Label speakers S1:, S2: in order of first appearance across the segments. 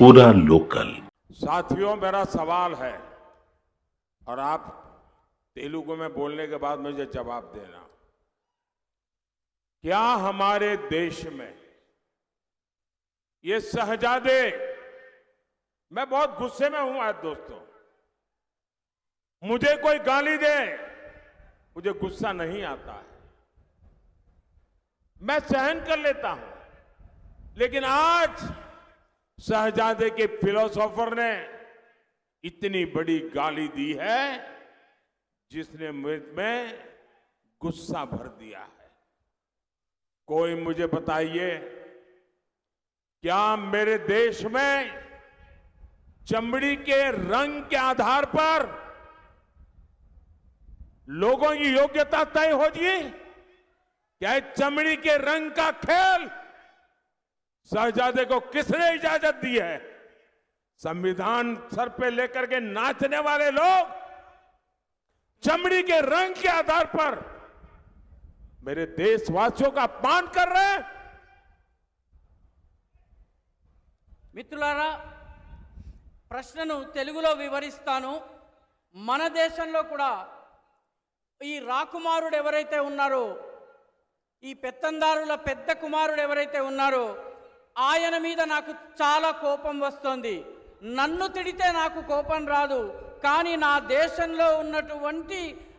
S1: पूरा लोकल।
S2: साथियों, मेरा सवाल है और आप तेलुगु में बोलने के बाद मुझे जवाब देना। क्या हमारे देश में ये शहजादे, मैं बहुत गुस्से में हूं आज दोस्तों, मुझे कोई गाली दे मुझे गुस्सा नहीं आता है, मैं सहन कर लेता हूं, लेकिन आज शहजादे के फिलोसोफर ने इतनी बड़ी गाली दी है जिसने में गुस्सा भर दिया है। कोई मुझे बताइए, क्या मेरे देश में चमड़ी के रंग के आधार पर लोगों की योग्यता तय होगी? क्या चमड़ी के रंग का खेल शहजादे को किसने इजाजत दी है? संविधान सर पे लेकर के नाचने वाले लोग चमड़ी के रंग के आधार पर मेरे देशवासियों का अपमान कर रहे हैं।
S3: మిత్రులారా, ప్రశ్నను తెలుగులో వివరిస్తాను. మన దేశంలో కూడా ఈ రాకుమారుడు ఎవరైతే ఉన్నారో, ఈ పెత్తందారుల పెద్ద కుమారుడు ఎవరైతే ఉన్నారో ఆయన మీద నాకు చాలా కోపం వస్తుంది. నన్ను తిడితే నాకు కోపం రాదు, కానీ నా దేశంలో ఉన్నటువంటి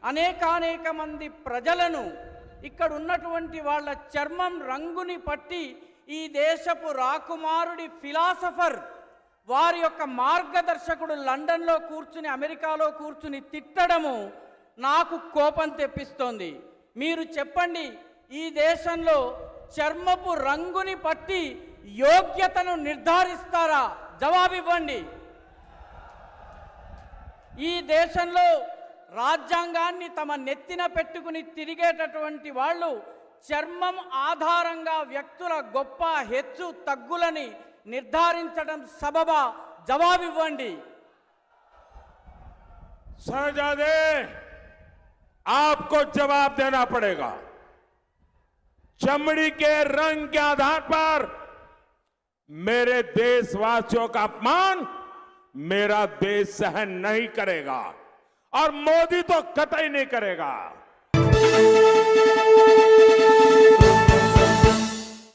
S3: అనేక మంది ప్రజలను, ఇక్కడ ఉన్నటువంటి వాళ్ళ చర్మం రంగుని పట్టి ఈ దేశపు రాకుమారుడి ఫిలాసఫర్, వారి యొక్క మార్గదర్శకుడు లండన్లో కూర్చుని, అమెరికాలో కూర్చుని తిట్టడము నాకు కోపం తెప్పిస్తోంది. మీరు చెప్పండి, ఈ దేశంలో చర్మపు రంగుని పట్టి యోగ్యతను నిర్ధారిస్తారా? జవాబివ్వండి. ఈ దేశంలో రాజ్యాంగాన్ని తమ నెత్తిన పెట్టుకుని తిరిగేటటువంటి వాళ్ళు చర్మం ఆధారంగా వ్యక్తుల గొప్ప హెచ్చు తగ్గులని నిర్ధారించడం సబబా? జవాబివ్వండి.
S2: शहजादे, आपको जवाब देना पड़ेगा। चमड़ी के रंग के आधार पर मेरे देशवासियों का अपमान मेरा देश सहन नहीं करेगा और मोदी तो कतई नहीं करेगा।